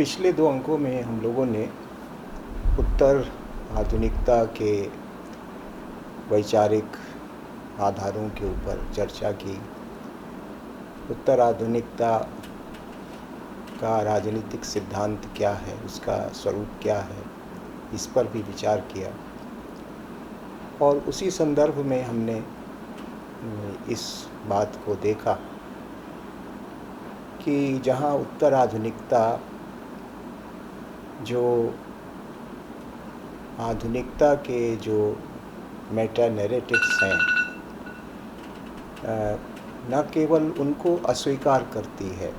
पिछले 2 अंकों में हम लोगों ने उत्तर आधुनिकता के वैचारिक आधारों के ऊपर चर्चा की। उत्तर आधुनिकता का राजनीतिक सिद्धांत क्या है, उसका स्वरूप क्या है, इस पर भी विचार किया। और उसी संदर्भ में हमने इस बात को देखा कि जहाँ उत्तर आधुनिकता जो आधुनिकता के जो मेटा नैरेटिव्स हैं, न केवल उनको अस्वीकार करती है,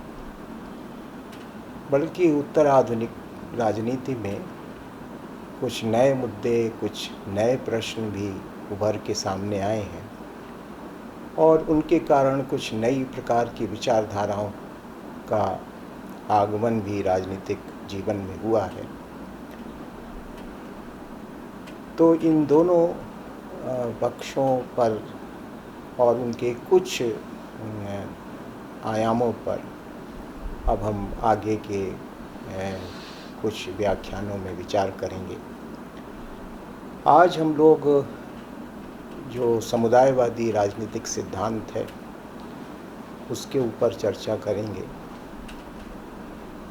बल्कि उत्तर आधुनिक राजनीति में कुछ नए मुद्दे, कुछ नए प्रश्न भी उभर के सामने आए हैं और उनके कारण कुछ नई प्रकार की विचारधाराओं का आगमन भी राजनीतिक जीवन में हुआ है। तो इन दोनों पक्षों पर और उनके कुछ आयामों पर अब हम आगे के कुछ व्याख्यानों में विचार करेंगे। आज हम लोग जो समुदायवादी राजनीतिक सिद्धांत है उसके ऊपर चर्चा करेंगे।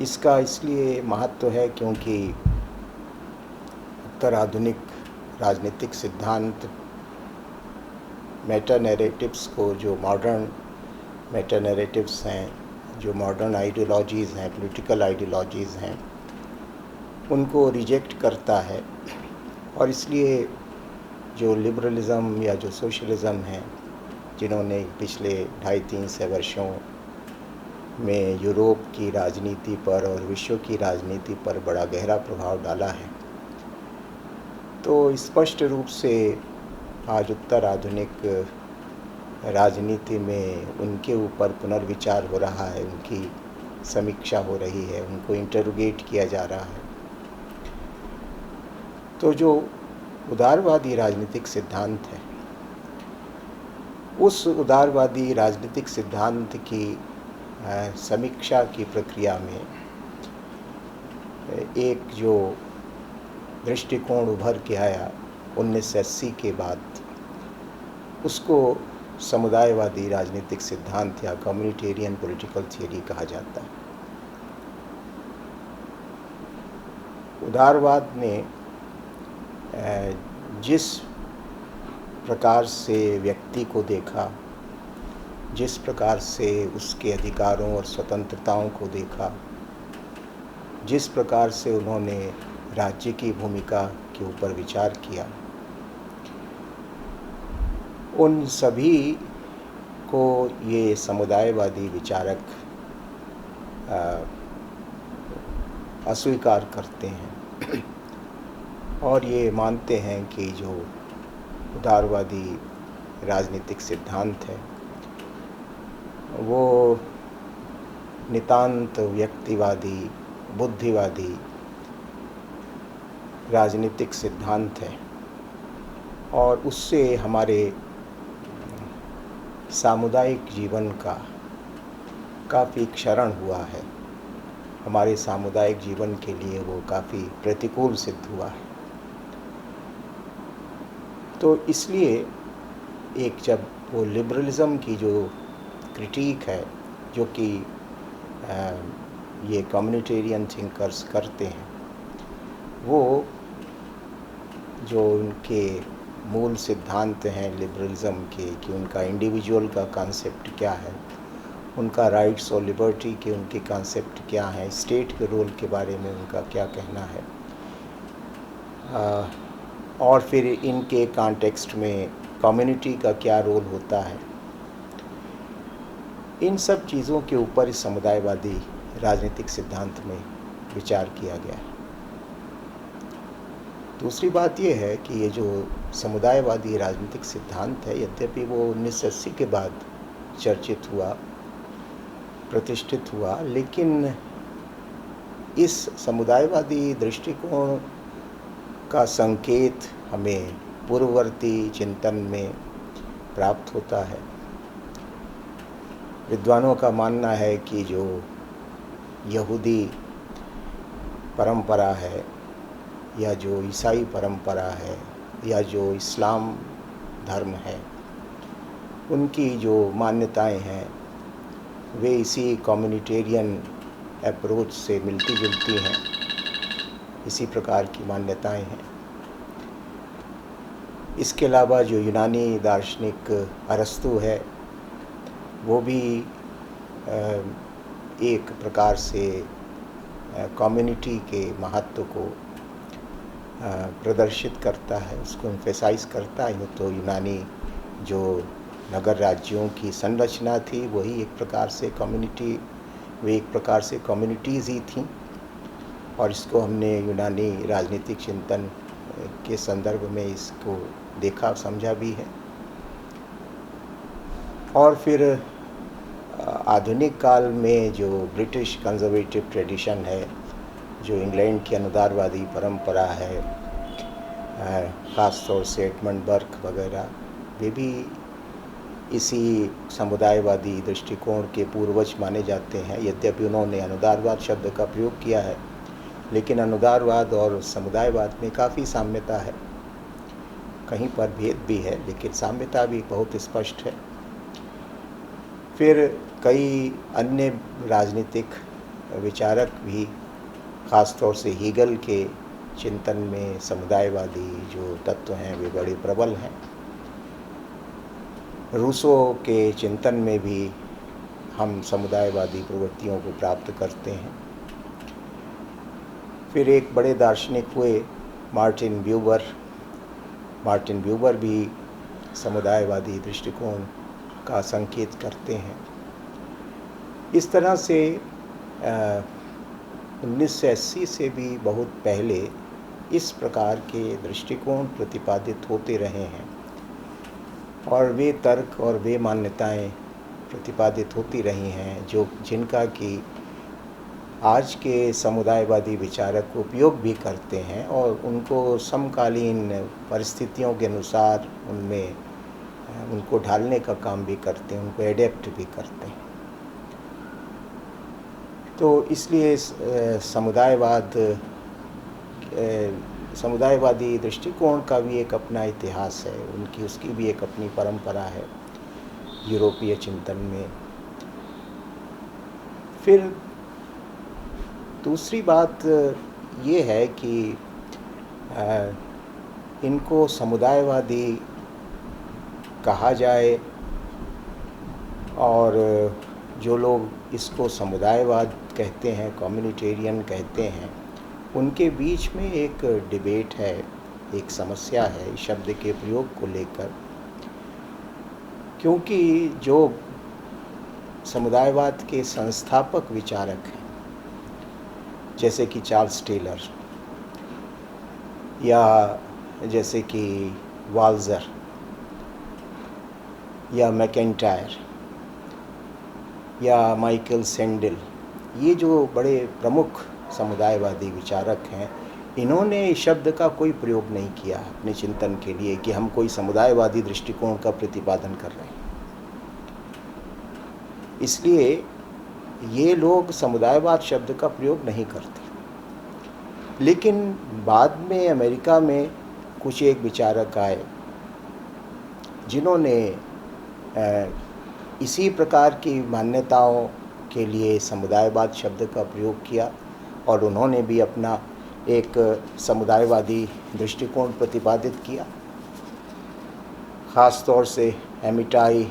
इसका इसलिए महत्व है क्योंकि उत्तर आधुनिक राजनीतिक सिद्धांत मेटा नैरेटिव्स को, जो मॉडर्न मेटा नैरेटिव्स हैं, जो मॉडर्न आइडियोलॉजीज़ हैं, पॉलिटिकल आइडियोलॉजीज़ हैं, उनको रिजेक्ट करता है। और इसलिए जो लिबरलिज़म या जो सोशलिज़म है, जिन्होंने पिछले 2.5-3 वर्षों में यूरोप की राजनीति पर और विश्व की राजनीति पर बड़ा गहरा प्रभाव डाला है, तो स्पष्ट रूप से आज उत्तर आधुनिक राजनीति में उनके ऊपर पुनर्विचार हो रहा है, उनकी समीक्षा हो रही है, उनको इंटरोगेट किया जा रहा है। तो जो उदारवादी राजनीतिक सिद्धांत है, उस उदारवादी राजनीतिक सिद्धांत की समीक्षा की प्रक्रिया में एक जो दृष्टिकोण उभर के आया 1980 के बाद, उसको समुदायवादी राजनीतिक सिद्धांत या कम्युनिटेरियन पॉलिटिकल थियरी कहा जाता है। उदारवाद ने जिस प्रकार से व्यक्ति को देखा, जिस प्रकार से उसके अधिकारों और स्वतंत्रताओं को देखा, जिस प्रकार से उन्होंने राज्य की भूमिका के ऊपर विचार किया, उन सभी को ये समुदायवादी विचारक अस्वीकार करते हैं और ये मानते हैं कि जो उदारवादी राजनीतिक सिद्धांत है वो नितांत व्यक्तिवादी, बुद्धिवादी राजनीतिक सिद्धांत है और उससे हमारे सामुदायिक जीवन का काफ़ी क्षरण हुआ है। हमारे सामुदायिक जीवन के लिए वो काफ़ी प्रतिकूल सिद्ध हुआ है। तो इसलिए एक जब वो लिबरलिज़म की जो क्रिटिक है, जो कि ये कम्युनिटेरियन थिंकर्स करते हैं, वो जो उनके मूल सिद्धांत हैं लिबरलिज़म के, कि उनका इंडिविजुअल का कॉन्सेप्ट क्या है, उनका राइट्स और लिबर्टी के उनके कॉन्सेप्ट क्या हैं, स्टेट के रोल के बारे में उनका क्या कहना है, और फिर इनके कॉन्टेक्स्ट में कम्युनिटी का क्या रोल होता है, इन सब चीज़ों के ऊपर इस समुदायवादी राजनीतिक सिद्धांत में विचार किया गया है। दूसरी बात यह है कि ये जो समुदायवादी राजनीतिक सिद्धांत है, यद्यपि वो 1980 के बाद चर्चित हुआ, प्रतिष्ठित हुआ, लेकिन इस समुदायवादी दृष्टिकोण का संकेत हमें पूर्ववर्ती चिंतन में प्राप्त होता है। विद्वानों का मानना है कि जो यहूदी परंपरा है या जो ईसाई परंपरा है या जो इस्लाम धर्म है, उनकी जो मान्यताएं हैं वे इसी कम्युनिटेरियन अप्रोच से मिलती जुलती हैं, इसी प्रकार की मान्यताएं हैं। इसके अलावा जो यूनानी दार्शनिक अरस्तु है वो भी एक प्रकार से कम्युनिटी के महत्व को प्रदर्शित करता है, उसको एम्फेसाइज करता है। तो यूनानी जो नगर राज्यों की संरचना थी वही एक प्रकार से कम्युनिटी, वे एक प्रकार से कम्युनिटीज़ ही थीं, और इसको हमने यूनानी राजनीतिक चिंतन के संदर्भ में इसको देखा समझा भी है। और फिर आधुनिक काल में जो ब्रिटिश कंजर्वेटिव ट्रेडिशन है, जो इंग्लैंड की अनुदारवादी परंपरा है, ख़ास तौर से एडमंड बर्क वगैरह, वे भी इसी समुदायवादी दृष्टिकोण के पूर्वज माने जाते हैं। यद्यपि उन्होंने अनुदारवाद शब्द का प्रयोग किया है, लेकिन अनुदारवाद और समुदायवाद में काफ़ी साम्यता है, कहीं पर भेद भी है लेकिन साम्यता भी बहुत स्पष्ट है। फिर कई अन्य राजनीतिक विचारक भी, ख़ास तौर से हीगल के चिंतन में समुदायवादी जो तत्व हैं वे बड़े प्रबल हैं। रूसो के चिंतन में भी हम समुदायवादी प्रवृत्तियों को प्राप्त करते हैं। फिर एक बड़े दार्शनिक हुए मार्टिन ब्यूबर भी समुदायवादी दृष्टिकोण का संकेत करते हैं। इस तरह से 1980 से भी बहुत पहले इस प्रकार के दृष्टिकोण प्रतिपादित होते रहे हैं, और वे तर्क और वे मान्यताएं प्रतिपादित होती रही हैं जिनका कि आज के समुदायवादी विचारक उपयोग भी करते हैं और उनको समकालीन परिस्थितियों के अनुसार उनको ढालने का काम भी करते हैं, उनको एडेप्ट भी करते हैं। तो इसलिए समुदायवादी दृष्टिकोण का भी एक अपना इतिहास है, उसकी भी एक अपनी परंपरा है यूरोपीय चिंतन में। फिर दूसरी बात ये है कि इनको समुदायवादी कहा जाए, और जो लोग इसको समुदायवाद कहते हैं, कम्युनिटेरियन कहते हैं, उनके बीच में एक डिबेट है, एक समस्या है इस शब्द के प्रयोग को लेकर। क्योंकि जो समुदायवाद के संस्थापक विचारक हैं, जैसे कि चार्ल्स टेलर या जैसे कि वाल्जर या मैकेंटायर या माइकल सेंडल, ये जो बड़े प्रमुख समुदायवादी विचारक हैं, इन्होंने इस शब्द का कोई प्रयोग नहीं किया अपने चिंतन के लिए कि हम कोई समुदायवादी दृष्टिकोण का प्रतिपादन कर रहे हैं। इसलिए ये लोग समुदायवाद शब्द का प्रयोग नहीं करते। लेकिन बाद में अमेरिका में कुछ एक विचारक आए जिन्होंने इसी प्रकार की मान्यताओं के लिए समुदायवाद शब्द का प्रयोग किया, और उन्होंने भी अपना एक समुदायवादी दृष्टिकोण प्रतिपादित किया। ख़ास तौर से एमिटाई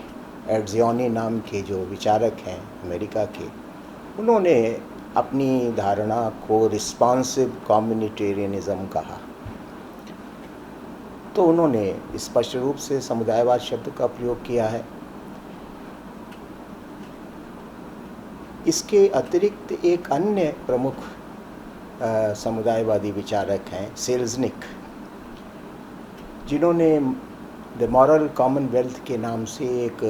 एड्जियोनी नाम के जो विचारक हैं अमेरिका के, उन्होंने अपनी धारणा को रिस्पॉन्सिव कम्युनिटेरियनिज्म कहा। तो उन्होंने स्पष्ट रूप से समुदायवाद शब्द का प्रयोग किया है। इसके अतिरिक्त एक अन्य प्रमुख समुदायवादी विचारक हैं सेल्ज़निक, जिन्होंने द मॉरल कॉमनवेल्थ के नाम से एक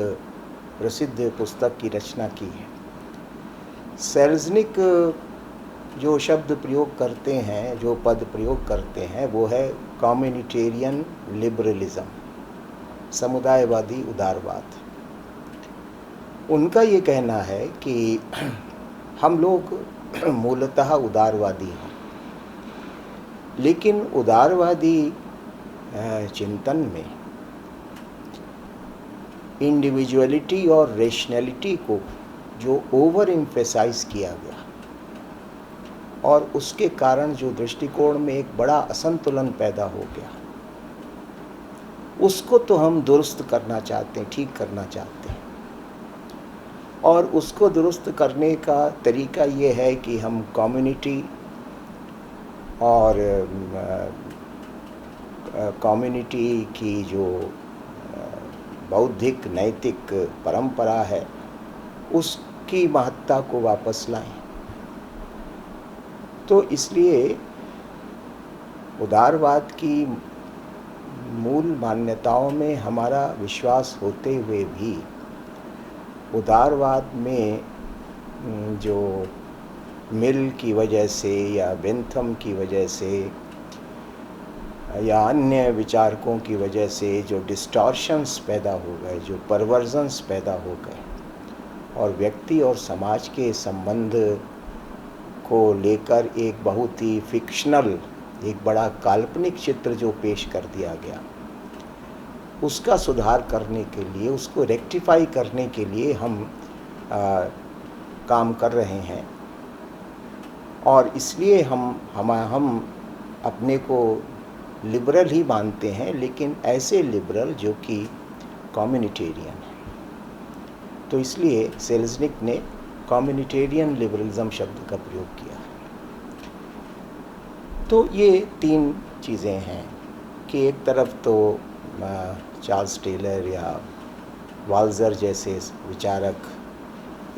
प्रसिद्ध पुस्तक की रचना की है। सेल्ज़निक जो शब्द प्रयोग करते हैं, जो पद प्रयोग करते हैं, वो है कम्युनिटेरियन लिबरलिज्म, समुदायवादी उदारवाद। उनका ये कहना है कि हम लोग मूलतः उदारवादी हैं, लेकिन उदारवादी चिंतन में इंडिविजुअलिटी और रेशनैलिटी को जो ओवर एम्फेसाइज किया गया और उसके कारण जो दृष्टिकोण में एक बड़ा असंतुलन पैदा हो गया, उसको तो हम दुरुस्त करना चाहते हैं, ठीक करना चाहते हैं। और उसको दुरुस्त करने का तरीका ये है कि हम कम्युनिटी और कम्युनिटी की जो बौद्धिक नैतिक परंपरा है उसकी महत्ता को वापस लाएं। तो इसलिए उदारवाद की मूल मान्यताओं में हमारा विश्वास होते हुए भी उदारवाद में जो मिल की वजह से या बेंथम की वजह से या अन्य विचारकों की वजह से जो डिस्टॉर्शंस पैदा हो गए, जो परवर्जन्स पैदा हो गए और व्यक्ति और समाज के संबंध को लेकर एक बहुत ही फिक्शनल, एक बड़ा काल्पनिक चित्र जो पेश कर दिया गया, उसका सुधार करने के लिए, उसको रेक्टिफाई करने के लिए हम काम कर रहे हैं। और इसलिए हम अपने को लिबरल ही मानते हैं, लेकिन ऐसे लिबरल जो कि कम्युनिटेरियन है। तो इसलिए सेल्ज़निक ने कम्युनिटेरियन लिबरलिज्म शब्द का प्रयोग किया। तो ये तीन चीज़ें हैं कि एक तरफ तो चार्ल्स टेलर या वाल्जर जैसे विचारक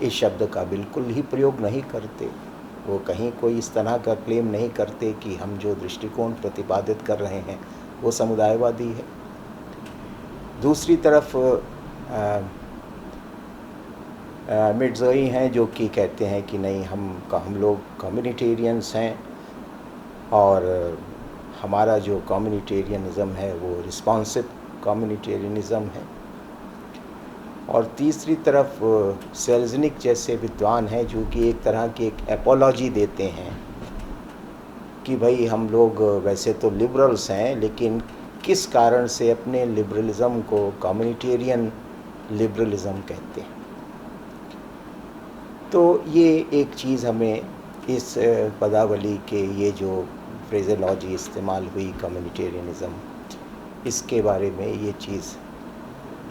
इस शब्द का बिल्कुल ही प्रयोग नहीं करते। वो कहीं कोई इस तरह का क्लेम नहीं करते कि हम जो दृष्टिकोण प्रतिपादित कर रहे हैं वो समुदायवादी है। दूसरी तरफ मिडज़ोई हैं जो कि कहते हैं कि नहीं, हम लोग कम्युनिटेरियंस हैं और हमारा जो कम्युनिटेरियनिज़म है वो रिस्पॉन्सिव कम्युनिटेरियनिज़म है। और तीसरी तरफ सेल्ज़निक जैसे विद्वान हैं जो कि एक तरह की एक एपोलॉजी देते हैं कि भाई हम लोग वैसे तो लिबरल्स हैं, लेकिन किस कारण से अपने लिबरलिज़म को कम्युनिटेरियन लिबरलिज़म कहते हैं। तो ये एक चीज़ हमें इस पदावली के ये जो फ्रेज़ोलॉजी इस्तेमाल हुई कम्युनिटेरियनिज़म, इसके बारे में ये चीज़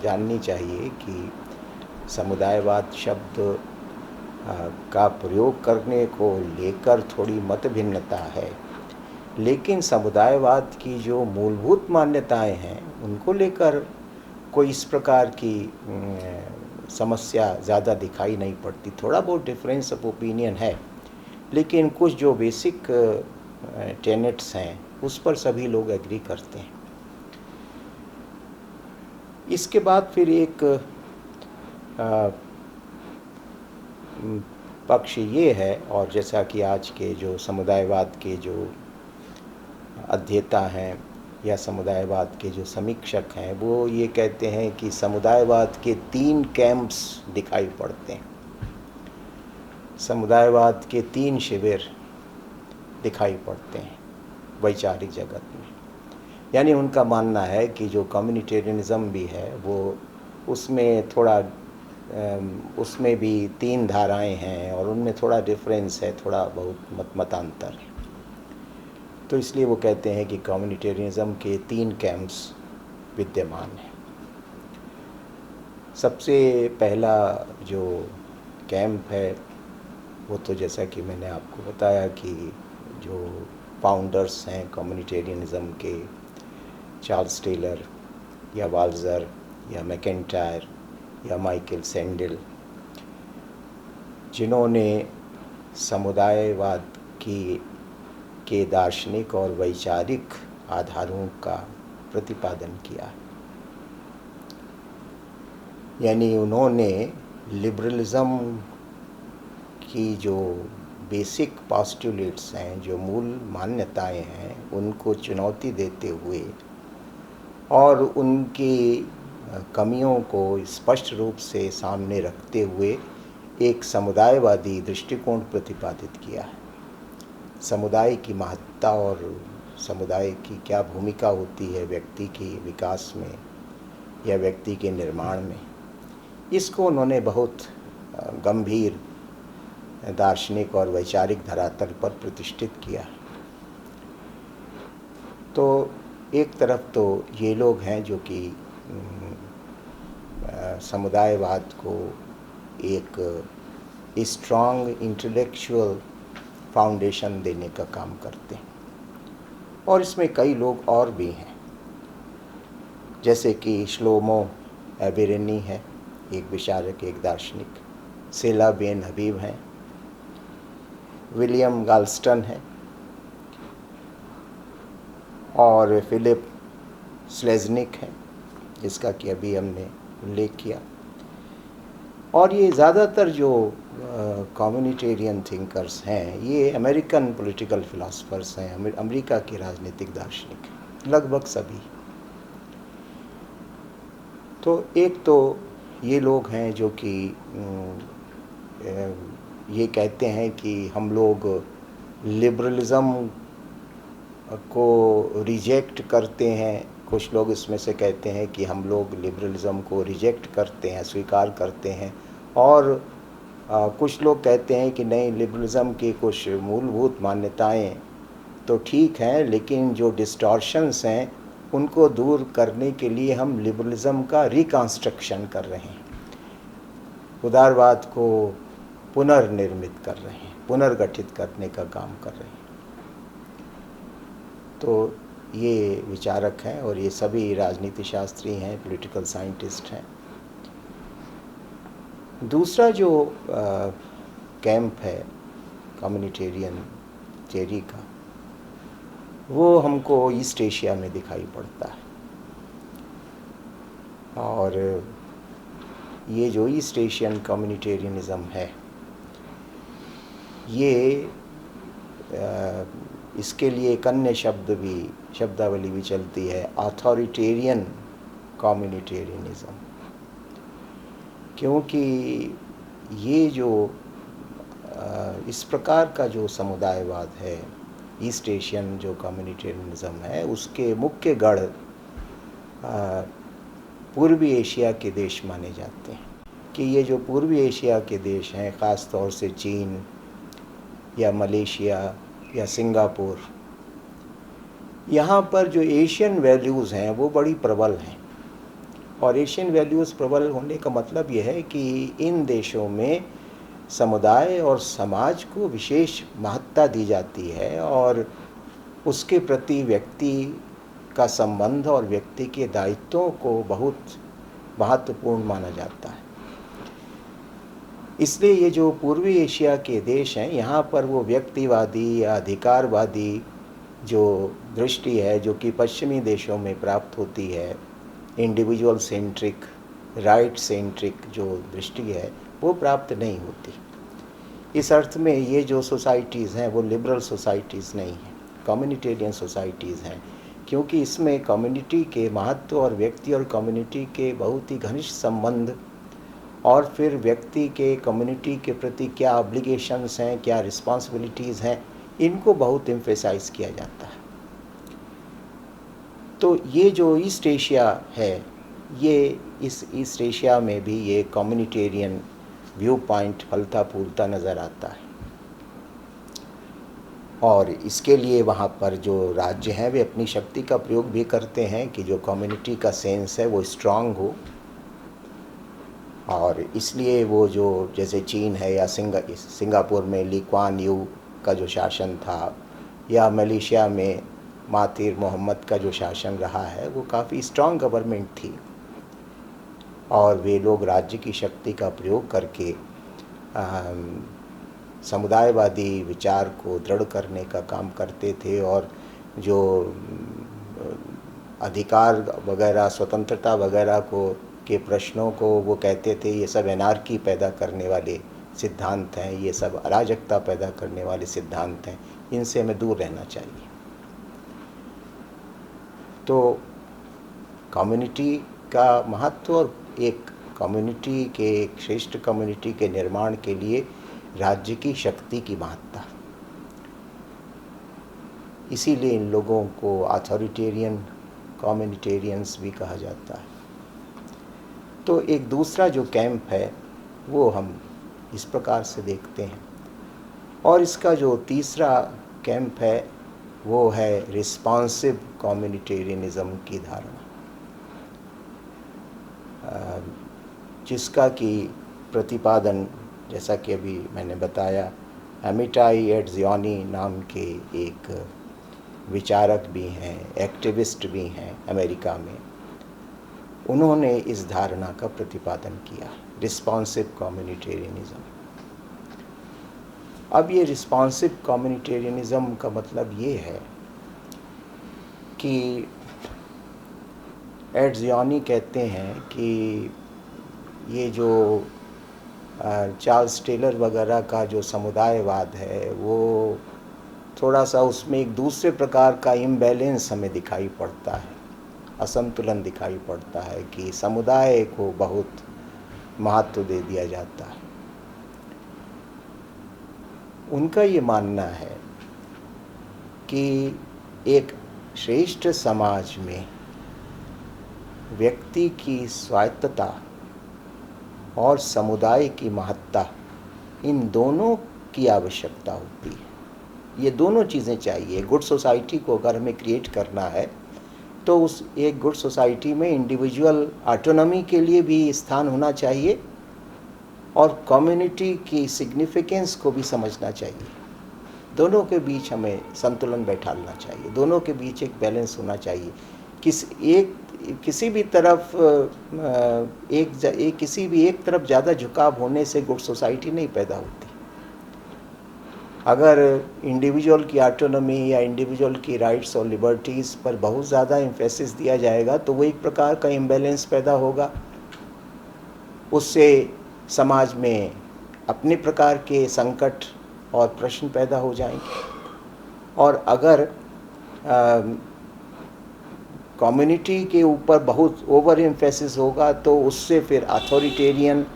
जाननी चाहिए कि समुदायवाद शब्द का प्रयोग करने को लेकर थोड़ी मत भिन्नता है, लेकिन समुदायवाद की जो मूलभूत मान्यताएं हैं उनको लेकर कोई इस प्रकार की समस्या ज़्यादा दिखाई नहीं पड़ती। थोड़ा बहुत डिफरेंस ऑफ ओपिनियन है, लेकिन कुछ जो बेसिक टेनेट्स हैं उस पर सभी लोग एग्री करते हैं। इसके बाद फिर एक पक्ष ये है, और जैसा कि आज के जो समुदायवाद के जो अध्येता हैं या समुदायवाद के जो समीक्षक हैं वो ये कहते हैं कि समुदायवाद के 3 कैंप्स दिखाई पड़ते हैं, समुदायवाद के 3 शिविर दिखाई पड़ते हैं वैचारिक जगत में। यानी उनका मानना है कि जो कम्युनिटेरियनिज़म भी है वो उसमें थोड़ा उसमें भी 3 धाराएं हैं और उनमें थोड़ा डिफरेंस है, थोड़ा बहुत मतांतर है। तो इसलिए वो कहते हैं कि कम्युनिटेरियनिज़म के 3 कैंप्स विद्यमान हैं। सबसे पहला जो कैंप है वो तो जैसा कि मैंने आपको बताया कि जो फाउंडर्स हैं कम्युनिटेरियनिज़म के, चार्ल्स टेलर या वाल्जर या मैकेंटायर या माइकल सैंडल, जिन्होंने समुदायवाद के दार्शनिक और वैचारिक आधारों का प्रतिपादन किया। यानी उन्होंने लिबरलिज़म की जो बेसिक पोस्टुलेट्स हैं, जो मूल मान्यताएं हैं, उनको चुनौती देते हुए और उनकी कमियों को स्पष्ट रूप से सामने रखते हुए एक समुदायवादी दृष्टिकोण प्रतिपादित किया है। समुदाय की महत्ता और समुदाय की क्या भूमिका होती है व्यक्ति के विकास में या व्यक्ति के निर्माण में, इसको उन्होंने बहुत गंभीर दार्शनिक और वैचारिक धरातल पर प्रतिष्ठित किया। तो एक तरफ तो ये लोग हैं जो कि समुदायवाद को एक स्ट्रॉन्ग इंटेलेक्चुअल फाउंडेशन देने का काम करते हैं, और इसमें कई लोग और भी हैं, जैसे कि श्लोमो एबिरेनी है, एक विचारक, एक दार्शनिक, सेला बेन हबीब हैं, विलियम गाल्स्टन है, और फिलिप स्लेज़निक है, जिसका कि अभी हमने उल्लेख किया। और ये ज़्यादातर जो कम्युनिटेरियन थिंकर्स हैं ये अमेरिकन पॉलिटिकल फिलोसफर्स हैं, अमेरिका के राजनीतिक दार्शनिक, लगभग सभी। तो एक तो ये लोग हैं जो कि ये कहते हैं कि हम लोग लिबरलिज़म को रिजेक्ट करते हैं। कुछ लोग इसमें से कहते हैं कि हम लोग लिबरलिज़म को रिजेक्ट करते हैं, स्वीकार करते हैं, और कुछ लोग कहते हैं कि नहीं, लिबरलिज़म की कुछ मूलभूत मान्यताएं तो ठीक हैं, लेकिन जो डिस्टॉर्शंस हैं उनको दूर करने के लिए हम लिबरलिज़म का रिकंस्ट्रक्शन कर रहे हैं, उदारवाद को पुनर्निर्मित कर रहे हैं, पुनर्गठित करने का काम कर रहे हैं। तो ये विचारक हैं और ये सभी राजनीति शास्त्री हैं, पॉलिटिकल साइंटिस्ट हैं। दूसरा जो कैंप है कम्युनिटेरियन थियरी का, वो हमको ईस्ट एशिया में दिखाई पड़ता है। और ये जो ईस्ट एशियन कम्युनिटेरियनिज़म है, ये इसके लिए एक अन्य शब्दावली भी चलती है, अथॉरिटेरियन कम्युनिटेरियनिज़म, क्योंकि ये जो इस प्रकार का जो समुदायवाद है, ईस्ट एशियन जो कम्युनिटेरियनिज़म है, उसके मुख्य गढ़ पूर्वी एशिया के देश माने जाते हैं। कि ये जो पूर्वी एशिया के देश हैं, ख़ास तौर से चीन या मलेशिया या सिंगापुर, यहाँ पर जो एशियन वैल्यूज़ हैं वो बड़ी प्रबल हैं। और एशियन वैल्यूज़ प्रबल होने का मतलब यह है कि इन देशों में समुदाय और समाज को विशेष महत्ता दी जाती है, और उसके प्रति व्यक्ति का संबंध और व्यक्ति के दायित्वों को बहुत महत्वपूर्ण माना जाता है। इसलिए ये जो पूर्वी एशिया के देश हैं, यहाँ पर वो व्यक्तिवादी या अधिकारवादी जो दृष्टि है, जो कि पश्चिमी देशों में प्राप्त होती है, इंडिविजुअल सेंट्रिक, राइट सेंट्रिक जो दृष्टि है, वो प्राप्त नहीं होती। इस अर्थ में ये जो सोसाइटीज़ हैं वो लिबरल सोसाइटीज़ नहीं हैं, कम्युनिटेरियन सोसाइटीज़ हैं, क्योंकि इसमें कम्युनिटी के महत्व और व्यक्ति और कम्युनिटी के बहुत ही घनिष्ठ संबंध, और फिर व्यक्ति के कम्युनिटी के प्रति क्या ऑब्लिगेशंस हैं, क्या रिस्पॉन्सिबिलिटीज़ हैं, इनको बहुत एम्फेसाइज किया जाता है। तो ये जो ईस्ट एशिया है, ये इस ईस्ट एशिया में भी ये कम्युनिटेरियन व्यू पॉइंट फलता फूलता नज़र आता है। और इसके लिए वहाँ पर जो राज्य हैं वे अपनी शक्ति का प्रयोग भी करते हैं कि जो कम्युनिटी का सेंस है वो स्ट्रांग हो। और इसलिए वो जो जैसे चीन है या सिंगापुर में ली कुआन यू का जो शासन था, या मलेशिया में महातीर मोहम्मद का जो शासन रहा है, वो काफ़ी स्ट्रांग गवर्नमेंट थी, और वे लोग राज्य की शक्ति का प्रयोग करके समुदायवादी विचार को दृढ़ करने का काम करते थे, और जो अधिकार वगैरह, स्वतंत्रता वगैरह के प्रश्नों को वो कहते थे ये सब एनार्की पैदा करने वाले सिद्धांत हैं, ये सब अराजकता पैदा करने वाले सिद्धांत हैं, इनसे हमें दूर रहना चाहिए। तो कम्युनिटी का महत्व और एक कम्युनिटी के, एक श्रेष्ठ कम्युनिटी के निर्माण के लिए राज्य की शक्ति की महत्ता, इसीलिए इन लोगों को अथॉरिटेरियन कम्युनिटेरियंस भी कहा जाता है। तो एक दूसरा जो कैंप है वो हम इस प्रकार से देखते हैं। और इसका जो तीसरा कैंप है वो है रिस्पॉन्सिव कम्युनिटेरियनिज्म की धारणा, जिसका कि प्रतिपादन, जैसा कि अभी मैंने बताया, एमिटाई एट्जियानी नाम के एक विचारक भी हैं, एक्टिविस्ट भी हैं अमेरिका में, उन्होंने इस धारणा का प्रतिपादन किया, रिस्पॉन्सिव कम्युनिटेरियनिज्म। अब ये रिस्पॉन्सिव कम्युनिटेरियनिज्म का मतलब ये है कि एट्जियानी कहते हैं कि ये जो चार्ल्स टेलर वगैरह का जो समुदायवाद है वो थोड़ा सा उसमें एक दूसरे प्रकार का इम्बैलेंस हमें दिखाई पड़ता है, असंतुलन दिखाई पड़ता है कि समुदाय को बहुत महत्व दे दिया जाता है। उनका ये मानना है कि एक श्रेष्ठ समाज में व्यक्ति की स्वायत्तता और समुदाय की महत्ता, इन दोनों की आवश्यकता होती है। ये दोनों चीज़ें चाहिए। गुड सोसाइटी को अगर हमें क्रिएट करना है तो उस एक गुड सोसाइटी में इंडिविजुअल ऑटोनॉमी के लिए भी स्थान होना चाहिए और कम्युनिटी की सिग्निफिकेंस को भी समझना चाहिए। दोनों के बीच हमें संतुलन बैठाना चाहिए, दोनों के बीच एक बैलेंस होना चाहिए। किसी भी तरफ किसी भी एक तरफ ज़्यादा झुकाव होने से गुड सोसाइटी नहीं पैदा होती। अगर इंडिविजुअल की ऑटोनॉमी या इंडिविजुअल की राइट्स और लिबर्टीज़ पर बहुत ज़्यादा एम्फेसिस दिया जाएगा तो वो एक प्रकार का इम्बैलेंस पैदा होगा। उससे समाज में अपने प्रकार के संकट और प्रश्न पैदा हो जाएंगे। और अगर कम्युनिटी के ऊपर बहुत ओवर एम्फेसिस होगा तो उससे फिर अथॉरिटेरियन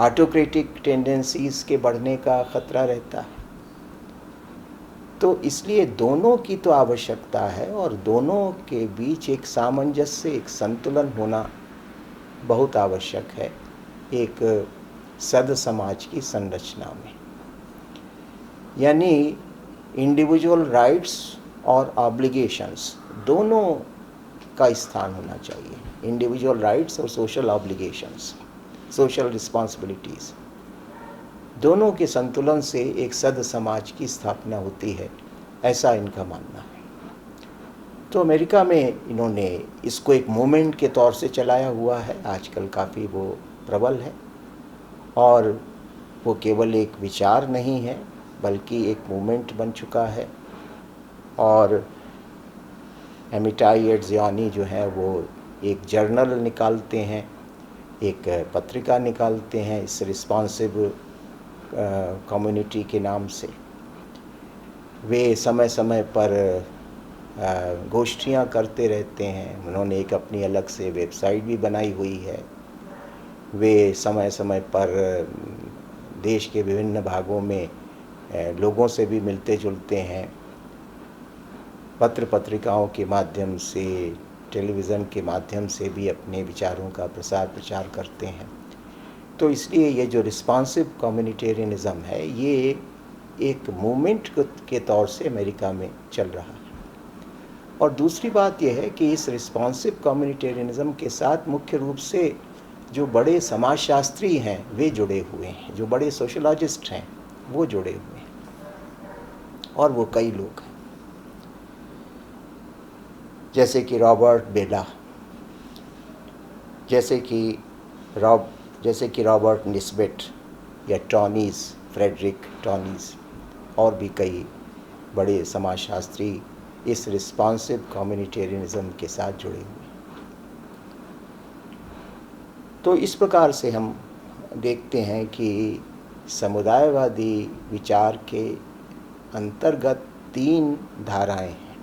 ऑटोक्रेटिक टेंडेंसीज़ के बढ़ने का ख़तरा रहता है। तो इसलिए दोनों की तो आवश्यकता है और दोनों के बीच एक सामंजस्य, एक संतुलन होना बहुत आवश्यक है एक सद समाज की संरचना में। यानी इंडिविजुअल राइट्स और ऑब्लिगेशंस दोनों का स्थान होना चाहिए। इंडिविजुअल राइट्स और सोशल ऑब्लिगेशंस, सोशल रिस्पॉन्सिबिलिटीज़, दोनों के संतुलन से एक सद समाज की स्थापना होती है, ऐसा इनका मानना है। तो अमेरिका में इन्होंने इसको एक मूवमेंट के तौर से चलाया हुआ है, आजकल काफ़ी वो प्रबल है और वो केवल एक विचार नहीं है बल्कि एक मूवमेंट बन चुका है। और एमिटाई एट्जियानी जो है वो एक जर्नल निकालते हैं, एक पत्रिका निकालते हैं इस रिस्पॉन्सिव कम्युनिटी के नाम से। वे समय समय पर गोष्ठियाँ करते रहते हैं। उन्होंने एक अपनी अलग से वेबसाइट भी बनाई हुई है। वे समय समय पर देश के विभिन्न भागों में लोगों से भी मिलते जुलते हैं, पत्र पत्रिकाओं के माध्यम से, टेलीविज़न के माध्यम से भी अपने विचारों का प्रसार प्रचार करते हैं। तो इसलिए ये जो रिस्पॉन्सिव कम्युनिटेरियनिज़म है ये एक मूवमेंट के तौर से अमेरिका में चल रहा है। और दूसरी बात यह है कि इस रिस्पॉन्सिव कम्युनिटेरियनिज़म के साथ मुख्य रूप से जो बड़े समाजशास्त्री हैं वे जुड़े हुए हैं, जो बड़े सोशलॉजिस्ट हैं वो जुड़े हुए हैं, और वो कई लोग हैं, जैसे कि रॉबर्ट बेला, जैसे कि रॉबर्ट निस्बेट या टॉनीज़, फ्रेडरिक टॉनीज़, और भी कई बड़े समाजशास्त्री इस रिस्पॉन्सिव कम्युनिटेरियनिज़म के साथ जुड़े हुए हैं। तो इस प्रकार से हम देखते हैं कि समुदायवादी विचार के अंतर्गत 3 धाराएं हैं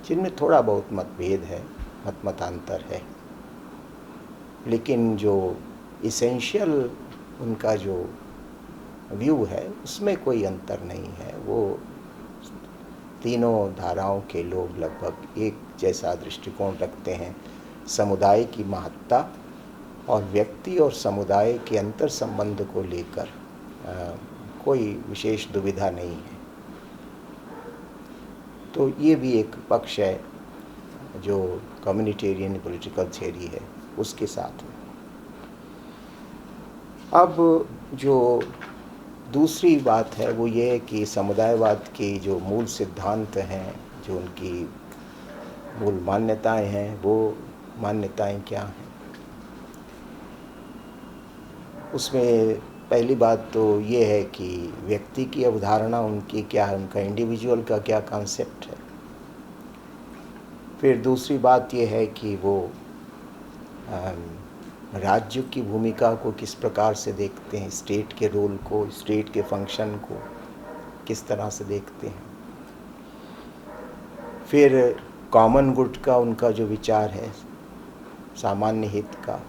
जिनमें थोड़ा बहुत मतभेद है, मतांतर है, लेकिन जो इसेंशियल उनका जो व्यू है उसमें कोई अंतर नहीं है। वो तीनों धाराओं के लोग लगभग एक जैसा दृष्टिकोण रखते हैं। समुदाय की महत्ता और व्यक्ति और समुदाय के अंतर संबंध को लेकर कोई विशेष दुविधा नहीं है। तो ये भी एक पक्ष है जो कम्युनिटेरियन पॉलिटिकल थियरी है उसके साथ में। अब जो दूसरी बात है वो ये है कि समुदायवाद के जो मूल सिद्धांत हैं, जो उनकी मूल मान्यताएं हैं, वो मान्यताएं क्या हैं। उसमें पहली बात तो ये है कि व्यक्ति की अवधारणा उनकी क्या है, उनका इंडिविजुअल का क्या कॉन्सेप्ट है। फिर दूसरी बात ये है कि वो राज्य की भूमिका को किस प्रकार से देखते हैं, स्टेट के रोल को, स्टेट के फंक्शन को किस तरह से देखते हैं। फिर कॉमन गुड का उनका जो विचार है, सामान्य हित का,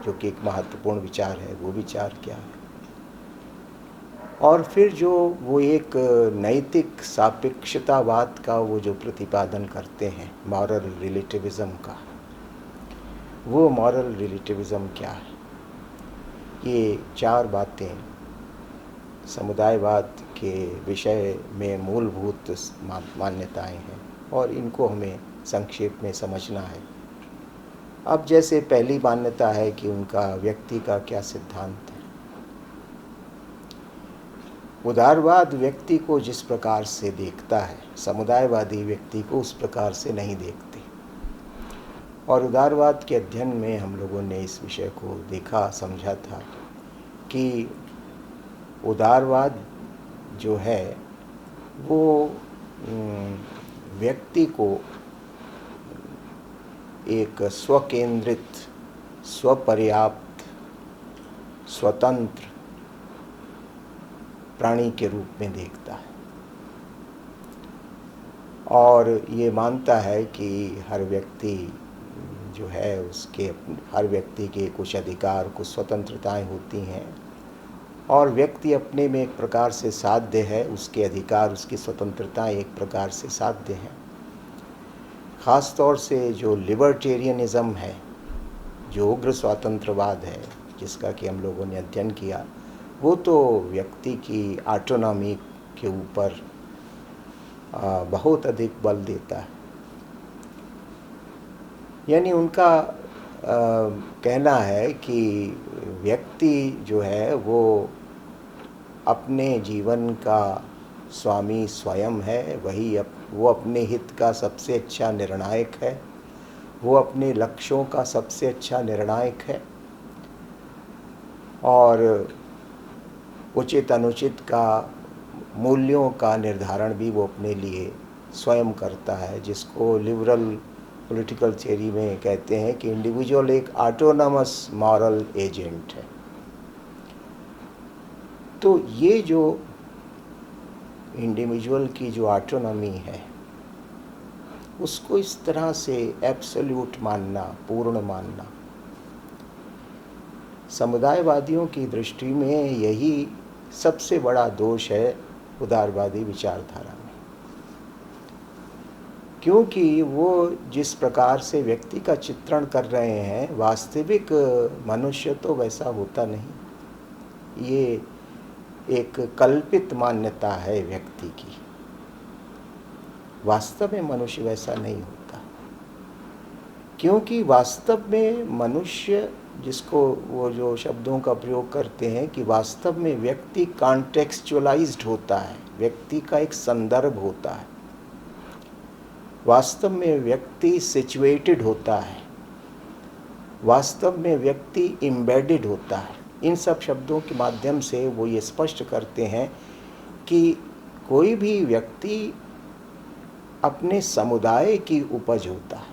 जो कि एक महत्वपूर्ण विचार है, वो विचार क्या है। और फिर जो वो एक नैतिक सापेक्षतावाद का वो जो प्रतिपादन करते हैं, मॉरल रिलेटिविज़म का, वो मॉरल रिलेटिविज़म क्या है। ये चार बातें समुदायवाद के विषय में मूलभूत मान्यताएं हैं और इनको हमें संक्षेप में समझना है। अब जैसे पहली मान्यता है कि उनका व्यक्ति का क्या सिद्धांत है। उदारवाद व्यक्ति को जिस प्रकार से देखता है, समुदायवादी व्यक्ति को उस प्रकार से नहीं देखते। और उदारवाद के अध्ययन में हम लोगों ने इस विषय को देखा, समझा था कि उदारवाद जो है वो व्यक्ति को एक स्वकेंद्रित, स्वपर्याप्त, स्वतंत्र प्राणी के रूप में देखता है और ये मानता है कि हर व्यक्ति जो है उसके, हर व्यक्ति के कुछ अधिकार, कुछ स्वतंत्रताएं होती हैं और व्यक्ति अपने में एक प्रकार से साध्य है, उसके अधिकार, उसकी स्वतंत्रताएं एक प्रकार से साध्य हैं। ख़ास तौर से जो लिबर्टेरियनिज़म है, जो उग्र स्वातंत्रवाद है, जिसका कि हम लोगों ने अध्ययन किया, वो तो व्यक्ति की ऑटोनॉमी के ऊपर बहुत अधिक बल देता है। यानी उनका कहना है कि व्यक्ति जो है वो अपने जीवन का स्वामी स्वयं है, वो अपने हित का सबसे अच्छा निर्णायक है, वो अपने लक्ष्यों का सबसे अच्छा निर्णायक है और उचित अनुचित का, मूल्यों का निर्धारण भी वो अपने लिए स्वयं करता है, जिसको लिबरल पॉलिटिकल थियरी में कहते हैं कि इंडिविजुअल एक ऑटोनॉमस मॉरल एजेंट है। तो ये जो इंडिविजुअल की जो ऑटोनॉमी है उसको इस तरह से एब्सोल्यूट मानना, पूर्ण मानना, समुदायवादियों की दृष्टि में यही सबसे बड़ा दोष है उदारवादी विचारधारा में। क्योंकि वो जिस प्रकार से व्यक्ति का चित्रण कर रहे हैं, वास्तविक मनुष्य तो वैसा होता नहीं। ये एक कल्पित मान्यता है व्यक्ति की, वास्तव में मनुष्य वैसा नहीं होता। क्योंकि वास्तव में मनुष्य, जिसको वो जो शब्दों का प्रयोग करते हैं कि वास्तव में व्यक्ति कॉन्टेक्सचुअलाइज्ड होता है, व्यक्ति का एक संदर्भ होता है, वास्तव में व्यक्ति सिचुएटेड होता है, वास्तव में व्यक्ति एम्बेडेड होता है। इन सब शब्दों के माध्यम से वो ये स्पष्ट करते हैं कि कोई भी व्यक्ति अपने समुदाय की उपज होता है।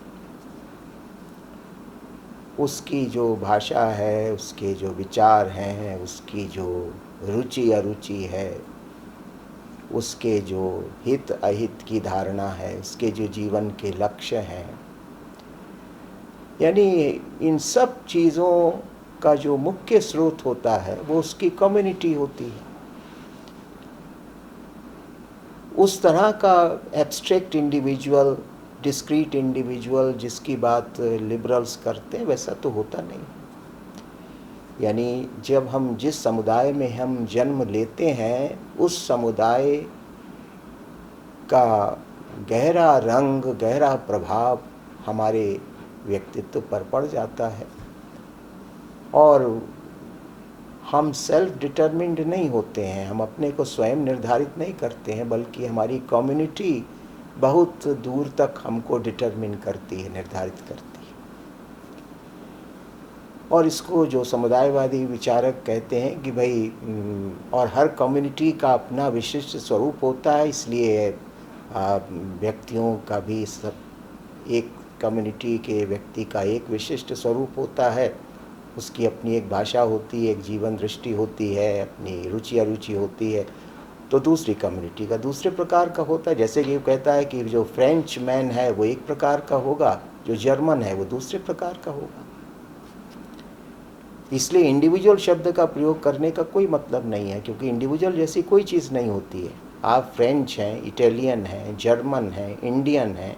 उसकी जो भाषा है, उसके जो विचार हैं, उसकी जो रुचि अरुचि है, उसके जो हित अहित की धारणा है, उसके जो जीवन के लक्ष्य हैं, यानी इन सब चीज़ों का जो मुख्य स्रोत होता है वो उसकी कम्युनिटी होती है। उस तरह का एब्स्ट्रैक्ट इंडिविजुअल, डिस्क्रीट इंडिविजुअल जिसकी बात लिबरल्स करते हैं, वैसा तो होता नहीं। यानी जब हम जिस समुदाय में हम जन्म लेते हैं, उस समुदाय का गहरा रंग, गहरा प्रभाव हमारे व्यक्तित्व पर पड़ जाता है। और हम सेल्फ डिटरमिन्ड नहीं होते हैं, हम अपने को स्वयं निर्धारित नहीं करते हैं, बल्कि हमारी कम्युनिटी बहुत दूर तक हमको डिटरमिन करती है, निर्धारित करती है। और इसको जो समुदायवादी विचारक कहते हैं कि भाई और हर कम्युनिटी का अपना विशिष्ट स्वरूप होता है, इसलिए व्यक्तियों का भी सब, एक कम्युनिटी के व्यक्ति का एक विशिष्ट स्वरूप होता है, उसकी अपनी एक भाषा होती है, एक जीवन दृष्टि होती है, अपनी रुचि अरुचि होती है। तो दूसरी कम्युनिटी का दूसरे प्रकार का होता है। जैसे कि वो कहता है कि जो फ्रेंच मैन है वो एक प्रकार का होगा, जो जर्मन है वो दूसरे प्रकार का होगा। इसलिए इंडिविजुअल शब्द का प्रयोग करने का कोई मतलब नहीं है, क्योंकि इंडिविजुअल जैसी कोई चीज़ नहीं होती है। आप फ्रेंच हैं, इटालियन हैं, जर्मन हैं, इंडियन हैं,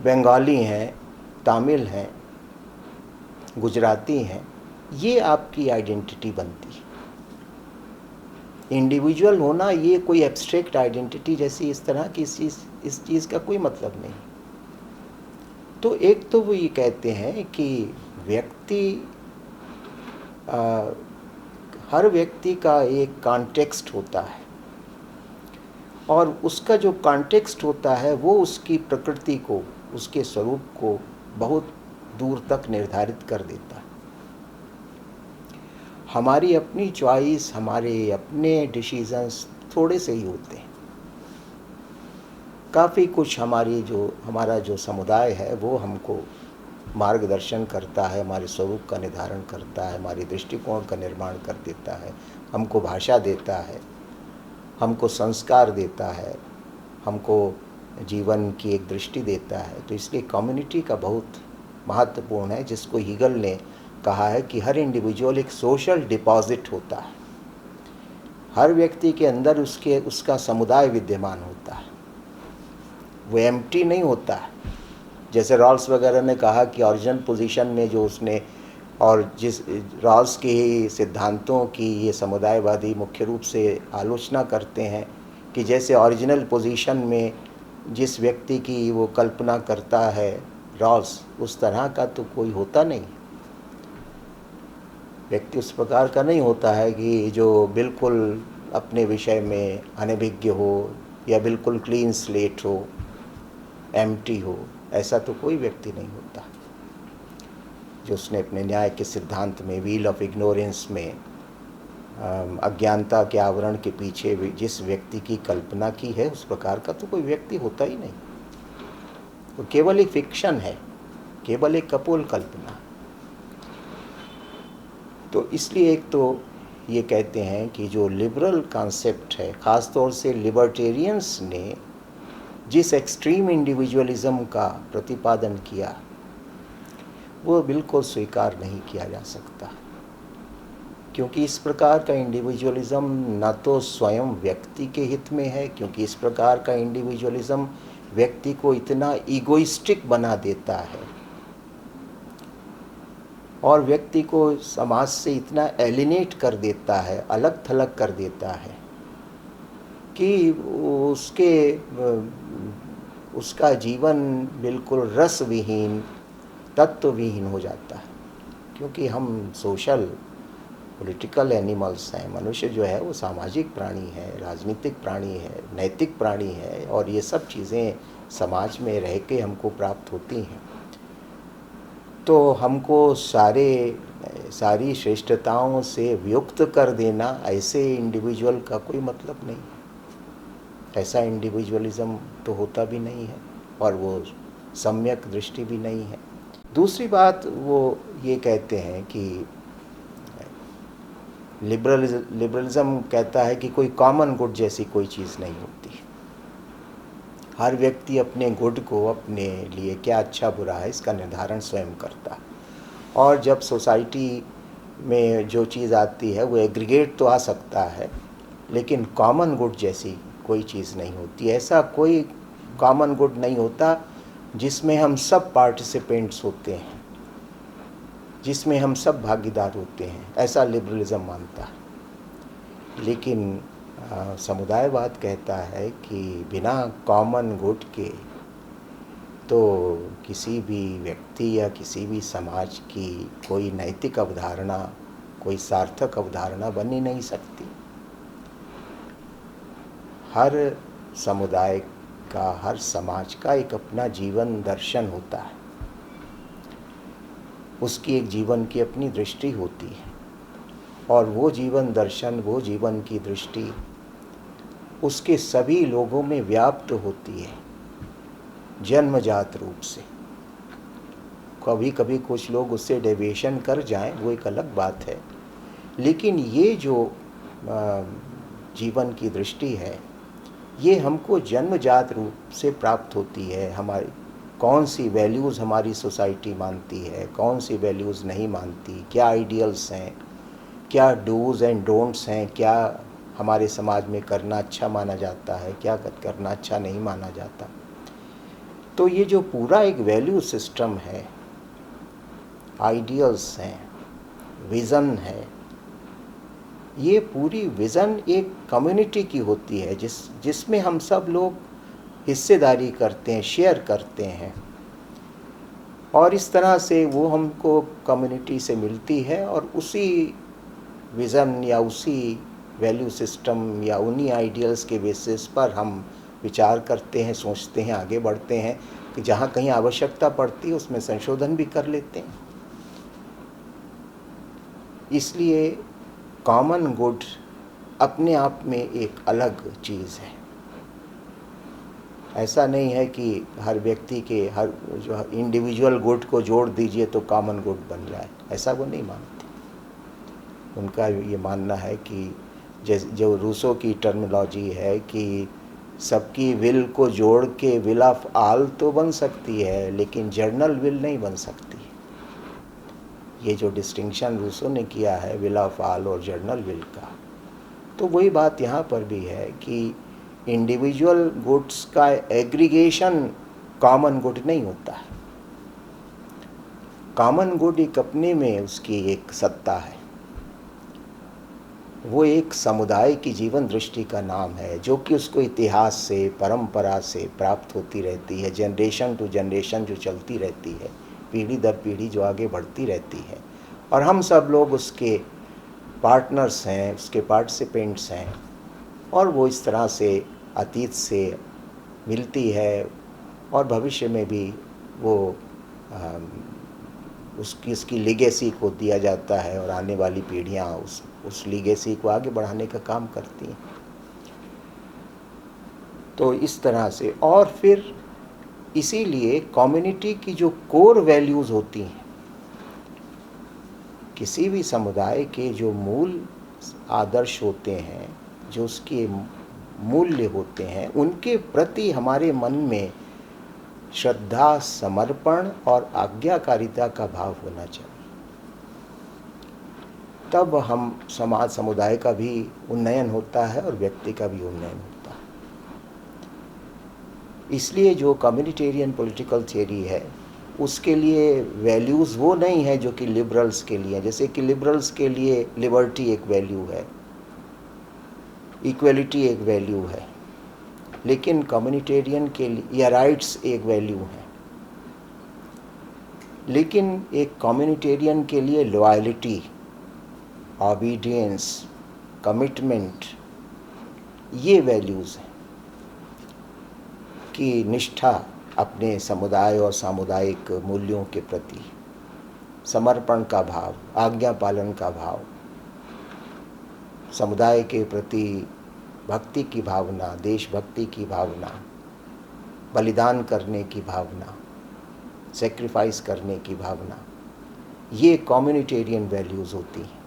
बंगाली हैं, तमिल हैं, गुजराती हैं, ये आपकी आइडेंटिटी बनती है। इंडिविजुअल होना ये कोई एब्स्ट्रैक्ट आइडेंटिटी जैसी इस तरह की इस चीज़ का कोई मतलब नहीं। तो एक तो वो ये कहते हैं कि व्यक्ति, हर व्यक्ति का एक कॉन्टेक्स्ट होता है, और उसका जो कॉन्टेक्स्ट होता है वो उसकी प्रकृति को, उसके स्वरूप को बहुत दूर तक निर्धारित कर देता है। हमारी अपनी चॉइस, हमारे अपने डिसीजंस थोड़े से ही होते हैं। काफ़ी कुछ हमारा जो समुदाय है वो हमको मार्गदर्शन करता है, हमारे स्वरूप का निर्धारण करता है, हमारे दृष्टिकोण का निर्माण कर देता है, हमको भाषा देता है, हमको संस्कार देता है, हमको जीवन की एक दृष्टि देता है। तो इसलिए कम्युनिटी का बहुत महत्वपूर्ण है, जिसको हीगल ने कहा है कि हर इंडिविजुअल एक सोशल डिपॉजिट होता है। हर व्यक्ति के अंदर उसका समुदाय विद्यमान होता है, वो एम्प्टी नहीं होता है। जैसे रॉल्स वगैरह ने कहा कि ओरिजिनल पोजीशन में जो उसने, और जिस रॉल्स के ही सिद्धांतों की ये समुदायवादी मुख्य रूप से आलोचना करते हैं कि जैसे ओरिजिनल पोजीशन में जिस व्यक्ति की वो कल्पना करता है रॉल्स, उस तरह का तो कोई होता नहीं। व्यक्ति उस प्रकार का नहीं होता है कि जो बिल्कुल अपने विषय में अनभिज्ञ हो या बिल्कुल क्लीन स्लेट हो, एम्प्टी हो। ऐसा तो कोई व्यक्ति नहीं होता। जो उसने अपने न्याय के सिद्धांत में, व्हील ऑफ इग्नोरेंस में, अज्ञानता के आवरण के पीछे जिस व्यक्ति की कल्पना की है, उस प्रकार का तो कोई व्यक्ति होता ही नहीं। वो केवल एक फिक्शन है, केवल एक कपोल कल्पना। तो इसलिए एक तो ये कहते हैं कि जो लिबरल कॉन्सेप्ट है, ख़ास तौर से लिबर्टेरियंस ने जिस एक्सट्रीम इंडिविजुअलिज्म का प्रतिपादन किया, वो बिल्कुल स्वीकार नहीं किया जा सकता, क्योंकि इस प्रकार का इंडिविजुअलिज्म न तो स्वयं व्यक्ति के हित में है, क्योंकि इस प्रकार का इंडिविजुअलिज्म व्यक्ति को इतना ईगोइस्टिक बना देता है और व्यक्ति को समाज से इतना एलिनेट कर देता है, अलग थलग कर देता है कि उसका जीवन बिल्कुल रस विहीन, तत्व विहीन हो जाता है। क्योंकि हम सोशल पॉलिटिकल एनिमल्स हैं। मनुष्य जो है वो सामाजिक प्राणी है, राजनीतिक प्राणी है, नैतिक प्राणी है, और ये सब चीज़ें समाज में रह के हमको प्राप्त होती हैं। तो हमको सारी श्रेष्ठताओं से वियुक्त कर देना, ऐसे इंडिविजुअल का कोई मतलब नहीं। ऐसा इंडिविजुअलिज्म तो होता भी नहीं है, और वो सम्यक दृष्टि भी नहीं है। दूसरी बात वो ये कहते हैं कि लिबरलिज्म कहता है कि कोई कॉमन गुड जैसी कोई चीज़ नहीं होती। हर व्यक्ति अपने गुड को, अपने लिए क्या अच्छा बुरा है, इसका निर्धारण स्वयं करता है। और जब सोसाइटी में जो चीज़ आती है वो एग्रीगेट तो आ सकता है, लेकिन कॉमन गुड जैसी कोई चीज़ नहीं होती। ऐसा कोई कॉमन गुड नहीं होता जिसमें हम सब पार्टिसिपेंट्स होते हैं, जिसमें हम सब भागीदार होते हैं, ऐसा लिबरलिज्म मानता है। लेकिन समुदायवाद कहता है कि बिना कॉमन गुड के तो किसी भी व्यक्ति या किसी भी समाज की कोई नैतिक अवधारणा, कोई सार्थक अवधारणा बन ही नहीं सकती। हर समुदाय का, हर समाज का एक अपना जीवन दर्शन होता है, उसकी एक जीवन की अपनी दृष्टि होती है, और वो जीवन दर्शन, वो जीवन की दृष्टि उसके सभी लोगों में व्याप्त होती है जन्मजात रूप से। कभी कभी कुछ लोग उससे डेविएशन कर जाएं, वो एक अलग बात है, लेकिन ये जो जीवन की दृष्टि है ये हमको जन्मजात रूप से प्राप्त होती है। हमारी कौन सी वैल्यूज़ हमारी सोसाइटी मानती है, कौन सी वैल्यूज़ नहीं मानती, क्या आइडियल्स हैं, क्या डूज़ एंड डोंट्स हैं, क्या हमारे समाज में करना अच्छा माना जाता है, क्या करना अच्छा नहीं माना जाता। तो ये जो पूरा एक वैल्यू सिस्टम है, आइडियल्स हैं, विज़न है, ये पूरी विज़न एक कम्युनिटी की होती है जिसमें हम सब लोग हिस्सेदारी करते हैं, शेयर करते हैं, और इस तरह से वो हमको कम्युनिटी से मिलती है और उसी विज़न या उसी वैल्यू सिस्टम या उन्हीं आइडियल्स के बेसिस पर हम विचार करते हैं, सोचते हैं, आगे बढ़ते हैं कि जहाँ कहीं आवश्यकता पड़ती है उसमें संशोधन भी कर लेते हैं। इसलिए कॉमन गुड अपने आप में एक अलग चीज़ है। ऐसा नहीं है कि हर व्यक्ति के हर जो इंडिविजुअल गुड को जोड़ दीजिए तो कॉमन गुड बन जाए, ऐसा वो नहीं मानते। उनका ये मानना है कि जो रूसो की टर्मिनोलॉजी है कि सबकी विल को जोड़ के विल ऑफ ऑल तो बन सकती है, लेकिन जर्नल विल नहीं बन सकती। ये जो डिस्टिंक्शन रूसो ने किया है विल ऑफ ऑल और जर्नल विल का, तो वही बात यहाँ पर भी है कि इंडिविजुअल गुड्स का एग्रीगेशन कॉमन गुड नहीं होता है। कॉमन गुड एक अपने में उसकी एक सत्ता है, वो एक समुदाय की जीवन दृष्टि का नाम है जो कि उसको इतिहास से, परंपरा से प्राप्त होती रहती है, जनरेशन टू जनरेशन जो चलती रहती है, पीढ़ी दर पीढ़ी जो आगे बढ़ती रहती है, और हम सब लोग उसके पार्टनर्स हैं, उसके पार्टिसिपेंट्स हैं, और वो इस तरह से अतीत से मिलती है और भविष्य में भी वो उसकी लीगेसी को दिया जाता है और आने वाली पीढ़ियाँ उस लीगेसी को आगे बढ़ाने का काम करती हैं। तो इस तरह से, और फिर इसीलिए कम्युनिटी की जो कोर वैल्यूज़ होती हैं, किसी भी समुदाय के जो मूल आदर्श होते हैं, जो उसके मूल्य होते हैं, उनके प्रति हमारे मन में श्रद्धा, समर्पण और आज्ञाकारिता का भाव होना चाहिए। तब हम समाज, समुदाय का भी उन्नयन होता है और व्यक्ति का भी उन्नयन होता है। इसलिए जो कम्युनिटेरियन पॉलिटिकल थियरी है उसके लिए वैल्यूज़ वो नहीं है जो कि लिबरल्स के लिए। जैसे कि लिबरल्स के लिए लिबर्टी एक वैल्यू है, इक्वलिटी एक वैल्यू है, लेकिन कम्युनिटेरियन के लिए या राइट्स एक वैल्यू है, लेकिन एक कम्युनिटेरियन के लिए लॉयल्टी, ऑबीडियंस, कमिटमेंट, ये वैल्यूज़ हैं कि निष्ठा अपने समुदाय और सामुदायिक मूल्यों के प्रति, समर्पण का भाव, आज्ञा पालन का भाव, समुदाय के प्रति भक्ति की भावना, देशभक्ति की भावना, बलिदान करने की भावना, सेक्रीफाइस करने की भावना, ये कम्युनिटेरियन वैल्यूज़ होती हैं।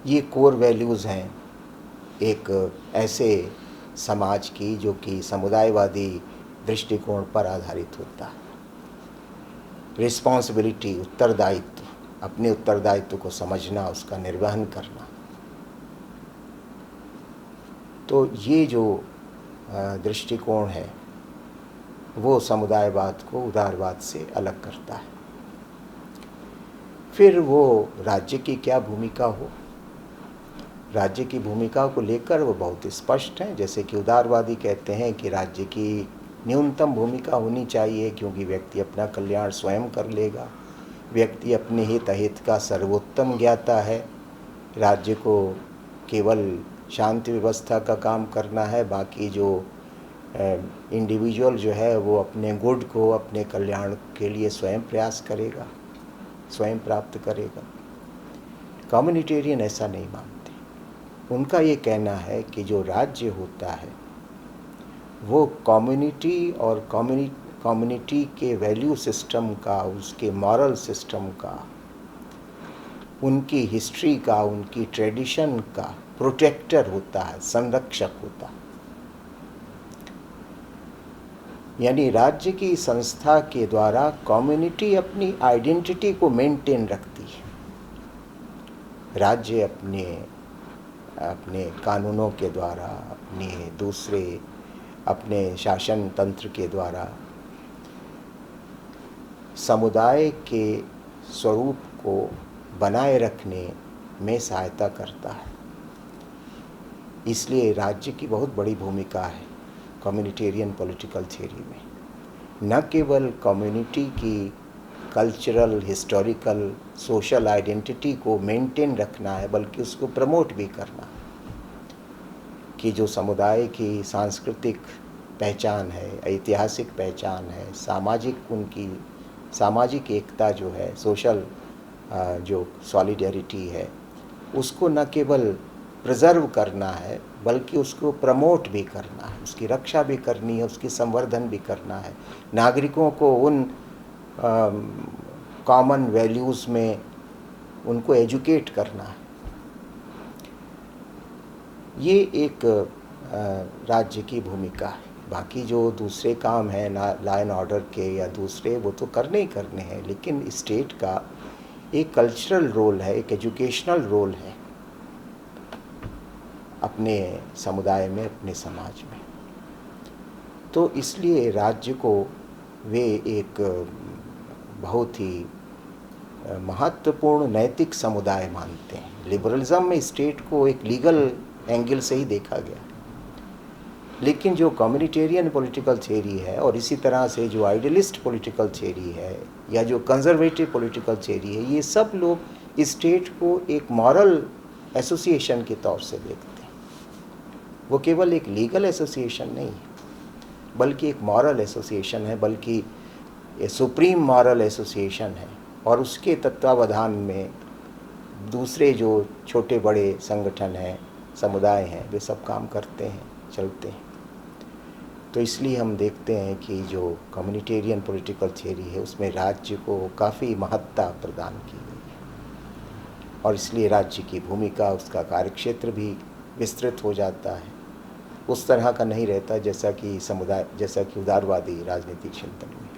ये कोर वैल्यूज़ हैं एक ऐसे समाज की जो कि समुदायवादी दृष्टिकोण पर आधारित होता है। रिस्पॉन्सिबिलिटी, उत्तरदायित्व, अपने उत्तरदायित्व को समझना, उसका निर्वहन करना। तो ये जो दृष्टिकोण है वो समुदायवाद को उदारवाद से अलग करता है। फिर वो राज्य की क्या भूमिका हो, राज्य की भूमिका को लेकर वो बहुत स्पष्ट हैं। जैसे कि उदारवादी कहते हैं कि राज्य की न्यूनतम भूमिका होनी चाहिए, क्योंकि व्यक्ति अपना कल्याण स्वयं कर लेगा, व्यक्ति अपने हित अहित का सर्वोत्तम ज्ञाता है, राज्य को केवल शांति व्यवस्था का काम करना है, बाकी जो इंडिविजुअल जो है वो अपने गुड को, अपने कल्याण के लिए स्वयं प्रयास करेगा, स्वयं प्राप्त करेगा। कम्युनिटेरियन ऐसा नहीं मानते। उनका ये कहना है कि जो राज्य होता है वो कम्युनिटी और कम्युनिटी के वैल्यू सिस्टम का, उसके मॉरल सिस्टम का, उनकी हिस्ट्री का, उनकी ट्रेडिशन का प्रोटेक्टर होता है, संरक्षक होता है। यानी राज्य की संस्था के द्वारा कम्युनिटी अपनी आइडेंटिटी को मेंटेन रखती है। राज्य अपने कानूनों के द्वारा, अपने शासन तंत्र के द्वारा समुदाय के स्वरूप को बनाए रखने में सहायता करता है। इसलिए राज्य की बहुत बड़ी भूमिका है कम्युनिटेरियन पॉलिटिकल थ्योरी में। न केवल कम्युनिटी की कल्चरल, हिस्टोरिकल, सोशल आइडेंटिटी को मेंटेन रखना है, बल्कि उसको प्रमोट भी करना है कि जो समुदाय की सांस्कृतिक पहचान है, ऐतिहासिक पहचान है, उनकी सामाजिक एकता जो है, सोशल जो सॉलिडेरिटी है, उसको न केवल प्रिजर्व करना है बल्कि उसको प्रमोट भी करना है, उसकी रक्षा भी करनी है, उसकी संवर्धन भी करना है, नागरिकों को उन कॉमन वैल्यूज़ में उनको एजुकेट करना है। ये एक राज्य की भूमिका है। बाकी जो दूसरे काम हैं लॉ एंड ऑर्डर के या दूसरे, वो तो करने ही करने हैं, लेकिन स्टेट का एक कल्चरल रोल है, एक एजुकेशनल रोल है अपने समुदाय में, अपने समाज में। तो इसलिए राज्य को वे एक बहुत ही महत्वपूर्ण नैतिक समुदाय मानते हैं। लिबरलिज्म में स्टेट को एक लीगल एंगल से ही देखा गया, लेकिन जो कम्युनिटेरियन पॉलिटिकल थ्योरी है और इसी तरह से जो आइडियलिस्ट पॉलिटिकल थ्योरी है या जो कंजर्वेटिव पॉलिटिकल थ्योरी है, ये सब लोग स्टेट को एक मॉरल एसोसिएशन के तौर से देखते हैं। वो केवल एक लीगल एसोसिएशन नहीं है, बल्कि एक मॉरल एसोसिएशन है, बल्कि ये सुप्रीम मॉरल एसोसिएशन है। और उसके तत्वावधान में दूसरे जो छोटे बड़े संगठन हैं, समुदाय हैं, वे सब काम करते हैं, चलते हैं। तो इसलिए हम देखते हैं कि जो कम्युनिटेरियन पॉलिटिकल थ्योरी है उसमें राज्य को काफ़ी महत्ता प्रदान की गई है, और इसलिए राज्य की भूमिका, उसका कार्यक्षेत्र भी विस्तृत हो जाता है। उस तरह का नहीं रहता जैसा कि उदारवादी राजनीतिक चिंतन में।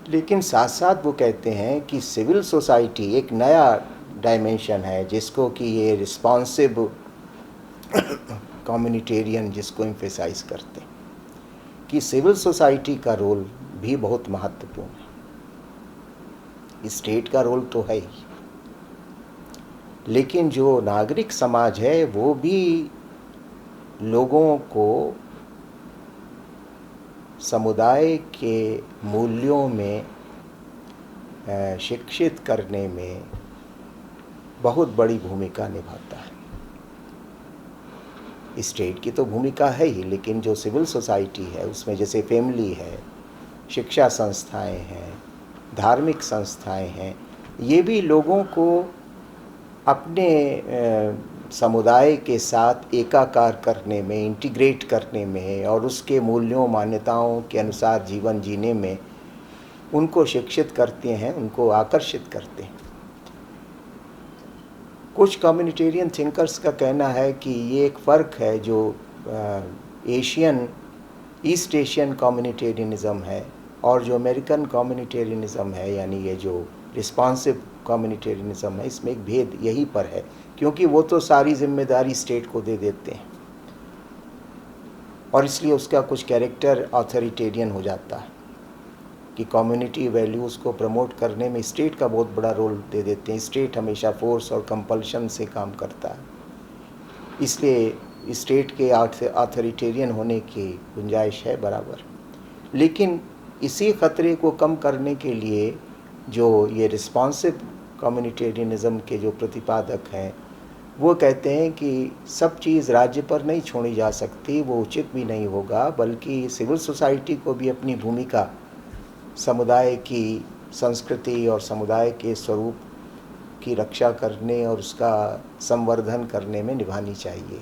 लेकिन साथ साथ वो कहते हैं कि सिविल सोसाइटी एक नया डायमेंशन है, जिसको कि ये रिस्पॉन्सिव कम्युनिटेरियन जिसको एम्फेसाइज करते हैं कि सिविल सोसाइटी का रोल भी बहुत महत्वपूर्ण है। स्टेट का रोल तो है ही, लेकिन जो नागरिक समाज है वो भी लोगों को समुदाय के मूल्यों में शिक्षित करने में बहुत बड़ी भूमिका निभाता है। स्टेट की तो भूमिका है ही, लेकिन जो सिविल सोसाइटी है उसमें जैसे फैमिली है, शिक्षा संस्थाएं हैं, धार्मिक संस्थाएं हैं, ये भी लोगों को अपने समुदाय के साथ एकाकार करने में, इंटीग्रेट करने में और उसके मूल्यों मान्यताओं के अनुसार जीवन जीने में उनको शिक्षित करते हैं, उनको आकर्षित करते हैं। कुछ कम्युनिटेरियन थिंकर्स का कहना है कि ये एक फ़र्क है जो ईस्ट एशियन कम्युनिटेरियनिज़म है और जो अमेरिकन कम्युनिटेरियनिज़म है, यानी ये जो रिस्पॉन्सिव कम्युनिटेरियनिज्म है, इसमें एक भेद यहीं पर है, क्योंकि वो तो सारी जिम्मेदारी स्टेट को दे देते हैं और इसलिए उसका कुछ कैरेक्टर ऑथोरिटेरियन हो जाता है कि कम्युनिटी वैल्यूज़ को प्रमोट करने में स्टेट का बहुत बड़ा रोल दे देते हैं। स्टेट हमेशा फोर्स और कंपल्शन से काम करता है, इसलिए स्टेट के ऑथोरिटेरियन होने की गुंजाइश है बराबर। लेकिन इसी ख़तरे को कम करने के लिए जो ये रिस्पॉन्सिव कम्युनिटेरियनिज्म के जो प्रतिपादक हैं वो कहते हैं कि सब चीज़ राज्य पर नहीं छोड़ी जा सकती, वो उचित भी नहीं होगा, बल्कि सिविल सोसाइटी को भी अपनी भूमिका समुदाय की संस्कृति और समुदाय के स्वरूप की रक्षा करने और उसका संवर्धन करने में निभानी चाहिए।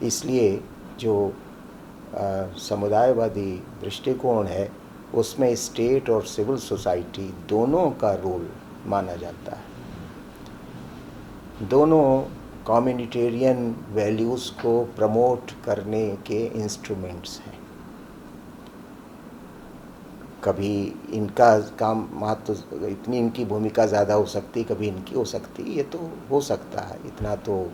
इसलिए जो समुदायवादी दृष्टिकोण है उसमें स्टेट और सिविल सोसाइटी दोनों का रोल माना जाता है। दोनों कम्युनिटेरियन वैल्यूज़ को प्रमोट करने के इंस्ट्रूमेंट्स हैं। कभी इनका काम महत्व, इतनी इनकी भूमिका ज़्यादा हो सकती, कभी इनकी हो सकती, ये तो हो सकता है। इतना तो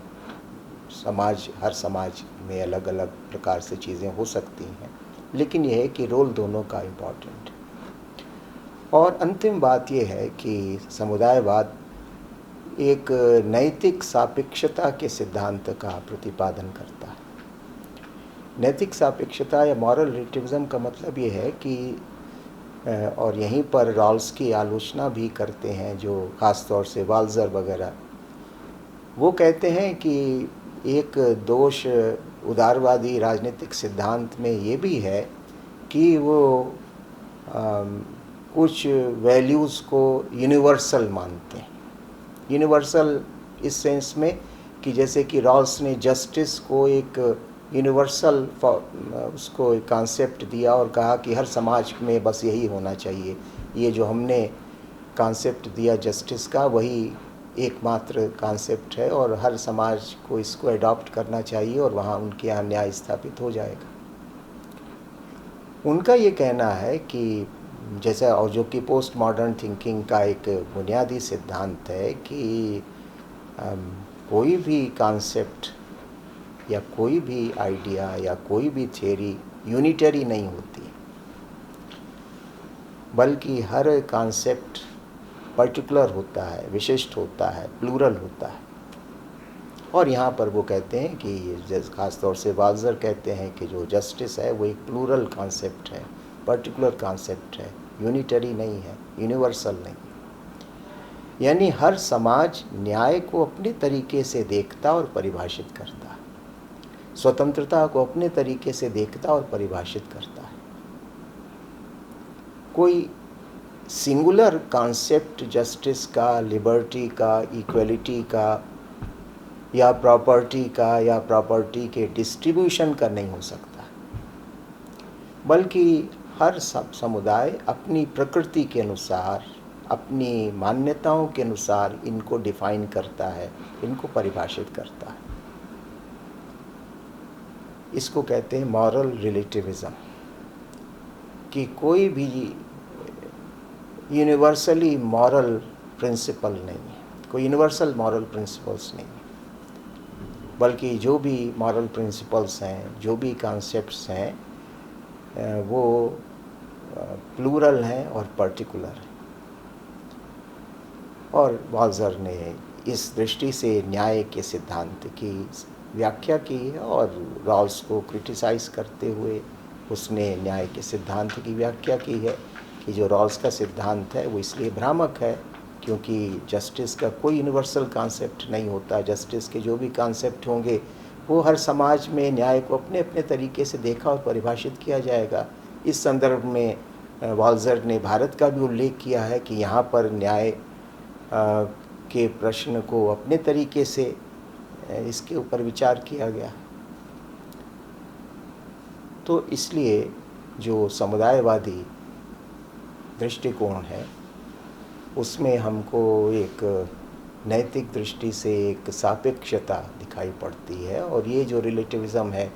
समाज, हर समाज में अलग अलग प्रकार से चीज़ें हो सकती हैं, लेकिन यह है कि रोल दोनों का इम्पॉर्टेंट है। और अंतिम बात यह है कि समुदायवाद एक नैतिक सापेक्षता के सिद्धांत का प्रतिपादन करता है। नैतिक सापेक्षता या मॉरल रिलेटिविज्म का मतलब ये है कि, और यहीं पर रॉल्स की आलोचना भी करते हैं जो ख़ास तौर से वाल्जर वगैरह, वो कहते हैं कि एक दोष उदारवादी राजनीतिक सिद्धांत में ये भी है कि वो कुछ वैल्यूज़ को यूनिवर्सल मानते हैं। यूनिवर्सल इस सेंस में कि जैसे कि रॉल्स ने जस्टिस को एक यूनिवर्सल उसको एक कॉन्सेप्ट दिया और कहा कि हर समाज में बस यही होना चाहिए। ये जो हमने कॉन्सेप्ट दिया जस्टिस का, वही एकमात्र कॉन्सेप्ट है और हर समाज को इसको अडॉप्ट करना चाहिए और वहाँ उनके यहाँ न्याय स्थापित हो जाएगा। उनका ये कहना है कि जैसा, और जो कि पोस्ट मॉडर्न थिंकिंग का एक बुनियादी सिद्धांत है कि कोई भी कॉन्सेप्ट या कोई भी आइडिया या कोई भी थियरी यूनिटरी नहीं होती, बल्कि हर कॉन्सेप्ट पर्टिकुलर होता है, विशिष्ट होता है, प्लूरल होता है। और यहाँ पर वो कहते हैं कि ख़ास तौर से वाल्जर कहते हैं कि जो जस्टिस है वो एक प्लूरल कॉन्सेप्ट है, पर्टिकुलर कॉन्सेप्ट है, यूनिटरी नहीं है, यूनिवर्सल नहीं है। यानी हर समाज न्याय को अपने तरीके से देखता और परिभाषित करता है, स्वतंत्रता को अपने तरीके से देखता और परिभाषित करता है। कोई सिंगुलर कॉन्सेप्ट जस्टिस का, लिबर्टी का, इक्वलिटी का या प्रॉपर्टी का या प्रॉपर्टी के डिस्ट्रीब्यूशन का नहीं हो सकता, बल्कि हर समुदाय अपनी प्रकृति के अनुसार, अपनी मान्यताओं के अनुसार इनको डिफाइन करता है, इनको परिभाषित करता है। इसको कहते हैं मॉरल रिलेटिविज्म, कि कोई भी यूनिवर्सली मॉरल प्रिंसिपल नहीं है, कोई यूनिवर्सल मॉरल प्रिंसिपल्स नहीं है, बल्कि जो भी मॉरल प्रिंसिपल्स हैं, जो भी कॉन्सेप्ट्स हैं, वो प्लूरल हैं और पर्टिकुलर हैं। और वाल्जर ने इस दृष्टि से न्याय के सिद्धांत की व्याख्या की है और रॉल्स को क्रिटिसाइज़ करते हुए उसने न्याय के सिद्धांत की व्याख्या की है कि जो रॉल्स का सिद्धांत है वो इसलिए भ्रामक है क्योंकि जस्टिस का कोई यूनिवर्सल कॉन्सेप्ट नहीं होता। जस्टिस के जो भी कॉन्सेप्ट होंगे वो हर समाज में न्याय को अपने अपने तरीके से देखा और परिभाषित किया जाएगा। इस संदर्भ में वाल्जर ने भारत का भी उल्लेख किया है कि यहाँ पर न्याय के प्रश्न को अपने तरीके से इसके ऊपर विचार किया गया। तो इसलिए जो समुदायवादी दृष्टिकोण है उसमें हमको एक नैतिक दृष्टि से एक सापेक्षता दिखाई पड़ती है और ये जो रिलेटिविज़म है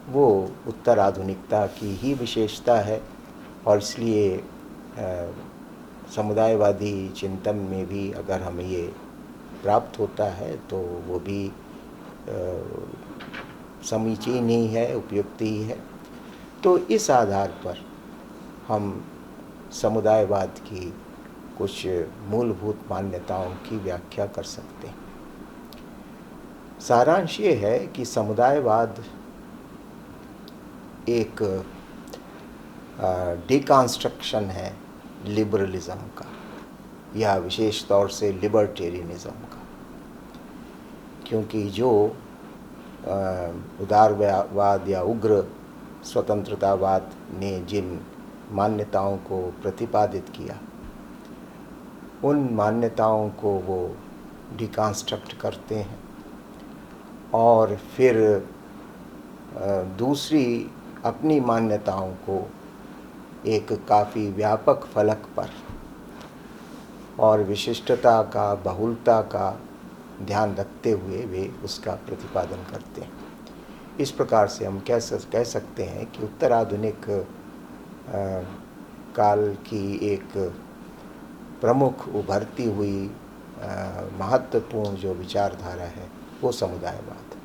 वो उत्तर आधुनिकता की ही विशेषता है और इसलिए समुदायवादी चिंतन में भी अगर हमें ये प्राप्त होता है तो वो भी समीचीन ही है, उपयुक्त ही है। तो इस आधार पर हम समुदायवाद की कुछ मूलभूत मान्यताओं की व्याख्या कर सकते हैं। सारांश ये है कि समुदायवाद एक डिकंस्ट्रक्शन है लिबरलिज्म का, या विशेष तौर से लिबर्टेरियनिज्म का, क्योंकि जो उदारवाद या उग्र स्वतंत्रतावाद ने जिन मान्यताओं को प्रतिपादित किया, उन मान्यताओं को वो डिकंस्ट्रक्ट करते हैं और फिर दूसरी अपनी मान्यताओं को एक काफ़ी व्यापक फलक पर और विशिष्टता का, बहुलता का ध्यान रखते हुए वे उसका प्रतिपादन करते हैं। इस प्रकार से हम कह सकते हैं कि उत्तराधुनिक काल की एक प्रमुख उभरती हुई महत्वपूर्ण जो विचारधारा है वो समुदायवाद है।